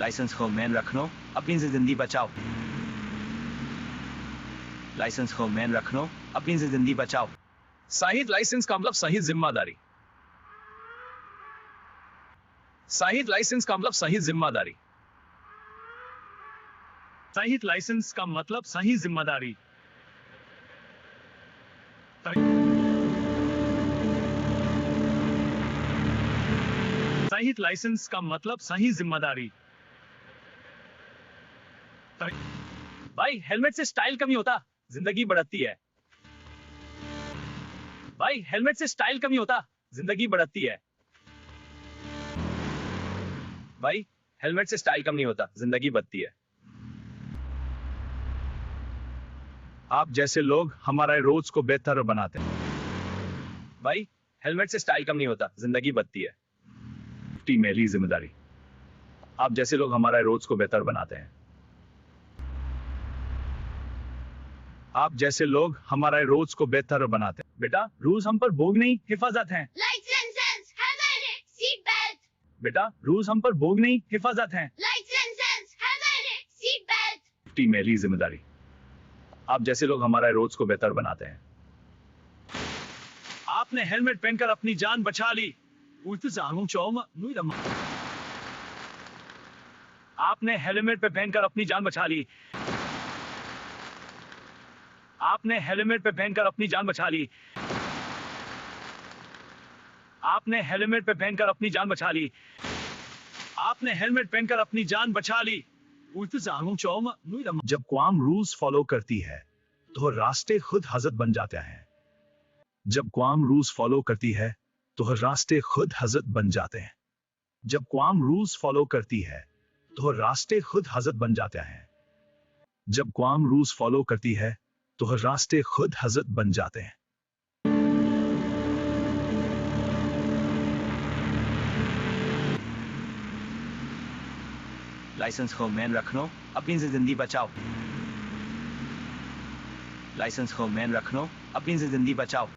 Licence को man रखनो, अपनी जिंदगी बचाओ। लाइसेंस को मैन रखनो, अपनी जिंदगी बचाओ। साहिद लाइसेंस का मतलब सही जिम्मेदारी। साहिद लाइसेंस का मतलब सही जिम्मेदारी। साहिद लाइसेंस का मतलब सही जिम्मेदारी। साहिद लाइसेंस का मतलब सही जिम्मेदारी। भाई हेलमेट से स्टाइल कम नहीं होता, जिंदगी बढ़ती है। भाई हेलमेट से स्टाइल कम नहीं होता, जिंदगी बढ़ती है। भाई हेलमेट से स्टाइल कम नहीं होता, जिंदगी बढ़ती है। आप जैसे लोग हमारे रोज को बेहतर बनाते हैं। भाई हेलमेट से स्टाइल कम नहीं होता, जिंदगी बढ़ती है। मेरी जिम्मेदारी। आप जैसे लोग हमारे रोज को बेहतर बनाते हैं। आप जैसे लोग हमारे रोज को बेहतर बनाते हैं। बेटा रूल्स हम पर बोझ नहीं, हिफाजत हैं। Licence, helmet, seat belt. बेटा रूल्स हम पर बोझ नहीं, हिफाजत हैं। Licence, helmet, seat belt. मेरी जिम्मेदारी। आप जैसे लोग हमारे रोज को बेहतर बनाते हैं। आपने हेलमेट पहनकर अपनी जान बचा ली। आपने हेलमेट पे पहनकर अपनी जान बचा ली। आपने हेलमेट पे पहनकर अपनी जान बचा ली। आपने हेलमेट पे पहनकर अपनी जान बचा ली। आपने हेलमेट पहनकर अपनी जान बचा ली। जब कौम रूल्स फॉलो करती है तो रास्ते खुद हजरत बन जाते हैं। जब कौम रूल्स फॉलो करती है तो रास्ते खुद हजरत बन जाते हैं। जब कौम रूल्स फॉलो करती है तो रास्ते खुद हजरत बन जाते हैं। जब कौम रूल्स फॉलो करती है तो रास्ते खुद हजरत बन जाते हैं। लाइसेंस को मैन रखनो, अपनी जिंदगी बचाओ। लाइसेंस को मैन रखनो, अपनी जिंदगी बचाओ।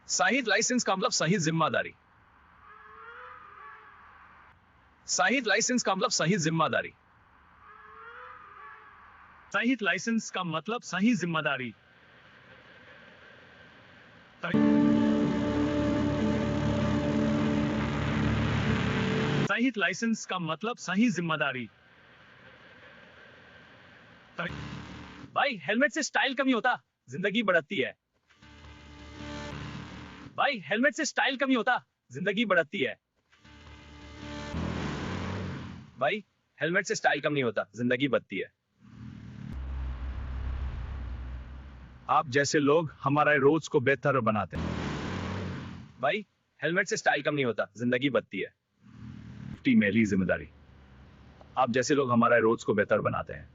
साहिद लाइसेंस का मतलब सही जिम्मेदारी। साहिद लाइसेंस का मतलब सही जिम्मेदारी। साहिद लाइसेंस का मतलब सही जिम्मेदारी। साहिद लाइसेंस का मतलब सही जिम्मेदारी। भाई हेलमेट से स्टाइल कम नहीं होता, जिंदगी बढ़ती है। भाई हेलमेट से स्टाइल कम नहीं होता, जिंदगी बढ़ती है। भाई हेलमेट से स्टाइल कम नहीं होता, जिंदगी बढ़ती है। आप जैसे लोग हमारे रोज को बेहतर बनाते हैं। भाई हेलमेट से स्टाइल कम नहीं होता, जिंदगी बढ़ती है। मेरी जिम्मेदारी। आप जैसे लोग हमारे रोज को बेहतर बनाते हैं।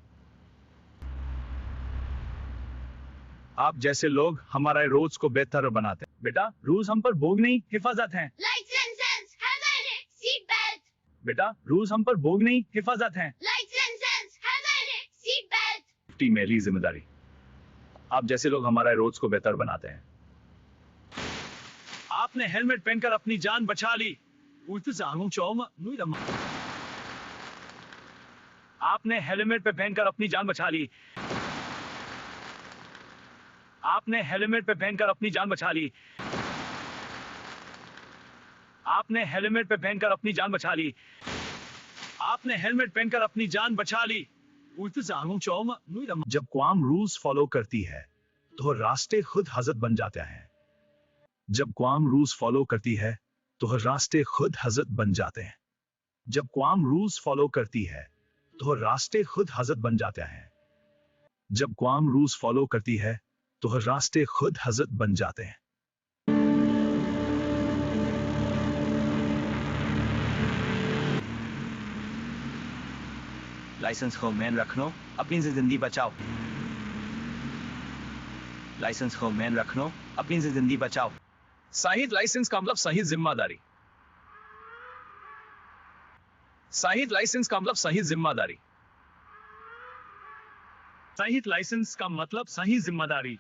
आप जैसे लोग हमारे रोज को बेहतर बनाते हैं। बेटा रूल्स हम पर बोझ नहीं, हिफाजत हैं। Licence, helmet, seat belt. बेटा रूल्स हम पर बोझ नहीं, हिफाजत हैं। Licence, helmet, seat belt. मेरी जिम्मेदारी। आप जैसे लोग हमारे रोज को बेहतर बनाते हैं। आपने हेलमेट पहनकर अपनी जान बचा ली। आपने हेलमेट पे पहनकर अपनी जान बचा ली। आपने हेलमेट पे पहनकर अपनी जान बचा ली। आपने हेलमेट पे पहनकर अपनी जान बचा ली। आपने हेलमेट पहनकर अपनी जान बचा ली। जब कौम रूल्स फॉलो करती है तो रास्ते खुद हजरत बन जाते हैं। जब कौम रूल्स फॉलो करती है तो रास्ते खुद हजरत बन जाते हैं। जब कौम रूल्स फॉलो करती है तो रास्ते खुद हजरत बन जाते हैं। जब कौम रूल्स फॉलो करती है तो रास्ते खुद हजरत बन जाते हैं। लाइसेंस को मैन रखनो, अपनी जिंदगी बचाओ। लाइसेंस को मैन रखनो, अपनी जिंदगी बचाओ। साहिद लाइसेंस का मतलब सही जिम्मेदारी। साहिद लाइसेंस का मतलब सही जिम्मेदारी। साहिद लाइसेंस का मतलब सही जिम्मेदारी।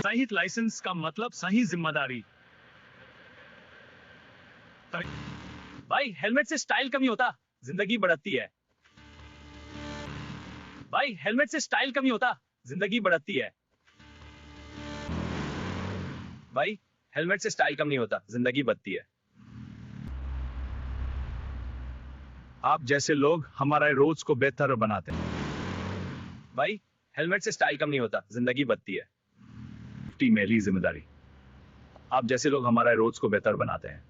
साहिद सहित लाइसेंस का मतलब सही जिम्मेदारी। भाई हेलमेट से स्टाइल कम नहीं होता, जिंदगी बढ़ती है। भाई हेलमेट से स्टाइल कम नहीं होता, जिंदगी बढ़ती है। भाई हेलमेट से स्टाइल कम नहीं होता, जिंदगी बढ़ती है। आप जैसे लोग हमारे रोज को बेहतर बनाते हैं। भाई हेलमेट से स्टाइल कम नहीं होता, जिंदगी बढ़ती है। मेरी जिम्मेदारी। आप जैसे लोग हमारे रोज को बेहतर बनाते हैं।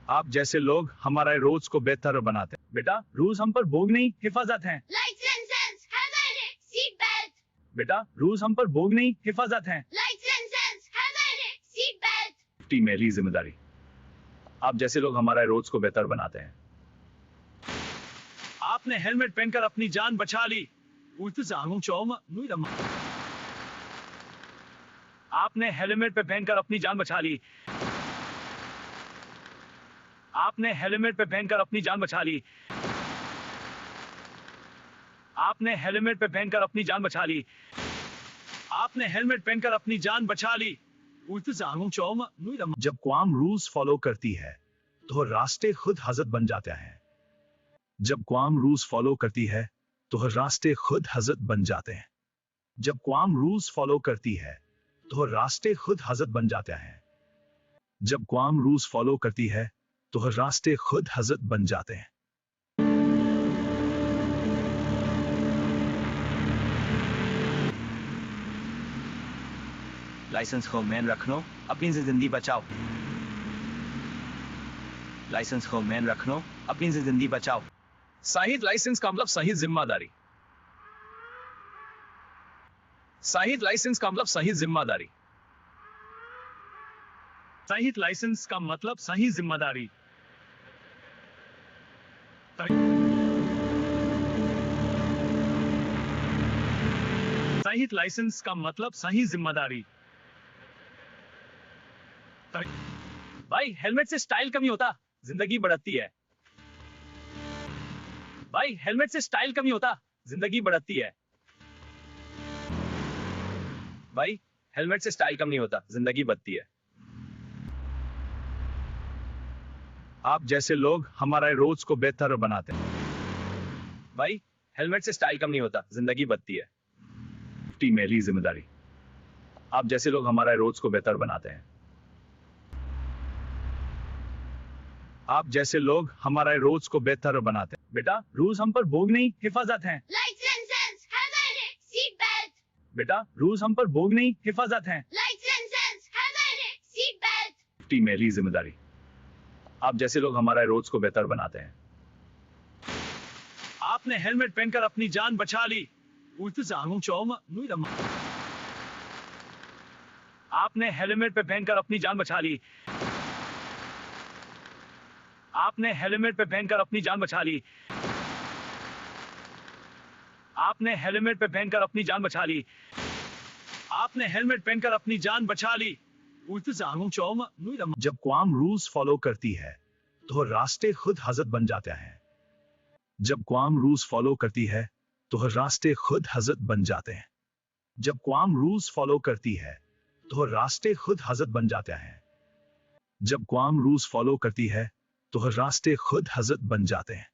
आप जैसे लोग हमारे रोज को बेहतर बनाते हैं। बेटा रूल्स हम पर बोझ नहीं, हिफाजत हैं। Lights and sense, helmet, seat belt. बेटा रूल्स हम पर बोझ नहीं, हिफाजत हैं। Lights and sense, helmet, seat belt. मेरी जिम्मेदारी। आप जैसे लोग हमारे रोज को बेहतर बनाते हैं। आपने हेलमेट पहनकर अपनी जान बचा ली। आपने हेलमेट पे पहनकर अपनी जान बचा ली। आपने हेलमेट पे पहनकर अपनी जान बचा ली। आपने हेलमेट पे पहनकर अपनी जान बचा ली। आपने हेलमेट पहनकर अपनी जान बचा ली। जब कौम रूल्स फॉलो करती है तो रास्ते खुद हजरत बन जाते हैं। जब कौम रूल्स फॉलो करती है तो रास्ते खुद हजरत बन जाते हैं। जब कौम रूल्स फॉलो करती है तो रास्ते खुद हजरत बन जाते हैं। जब कौम रूल्स फॉलो करती है तो रास्ते खुद हजरत बन जाते हैं। लाइसेंस को मैन रखनो, अपनी जिंदगी बचाओ। लाइसेंस को मैन रखनो, अपनी जिंदगी बचाओ। साहिद लाइसेंस का मतलब सही जिम्मेदारी। साहिद लाइसेंस का मतलब सही जिम्मेदारी। साहिद लाइसेंस का मतलब सही जिम्मेदारी। साहिद लाइसेंस का मतलब सही जिम्मेदारी। भाई हेलमेट से स्टाइल कम नहीं होता, जिंदगी बढ़ती है। भाई हेलमेट से स्टाइल कम नहीं होता, जिंदगी बढ़ती है। भाई हेलमेट से स्टाइल कम नहीं होता, जिंदगी बढ़ती है। आप जैसे लोग हमारे रोज को बेहतर बनाते हैं। भाई हेलमेट से स्टाइल कम नहीं होता, जिंदगी बढ़ती है। मेरी जिम्मेदारी। आप जैसे लोग हमारे रोज को बेहतर बनाते हैं। आप जैसे लोग हमारे रोज को बेहतर बनाते हैं। बेटा रूल्स हम पर बोझ नहीं, हिफाजत हैं। Lights and sense, helmet, seat belt. बेटा रूल्स हम पर बोझ नहीं, हिफाजत हैं। Lights and sense, helmet, seat belt. मेरी जिम्मेदारी। आप जैसे लोग हमारे रोज को बेहतर बनाते हैं। आपने हेलमेट पहनकर अपनी जान बचा ली। आपने हेलमेट पे पहनकर अपनी जान बचा ली। आपने हेलमेट पे पहनकर अपनी जान बचा ली। आपने हेलमेट पे पहनकर अपनी जान बचा ली। आपने हेलमेट पहनकर अपनी जान बचा ली। जब कौम रूल्स फॉलो करती है तो रास्ते खुद हजरत बन जाते हैं। जब कौम रूल्स फॉलो करती है तो रास्ते खुद हजरत बन जाते हैं। जब कौम रूल्स फॉलो करती है तो रास्ते खुद हजरत बन जाते हैं। जब कौम रूल्स फॉलो करती है तो रास्ते खुद हजरत बन जाते हैं।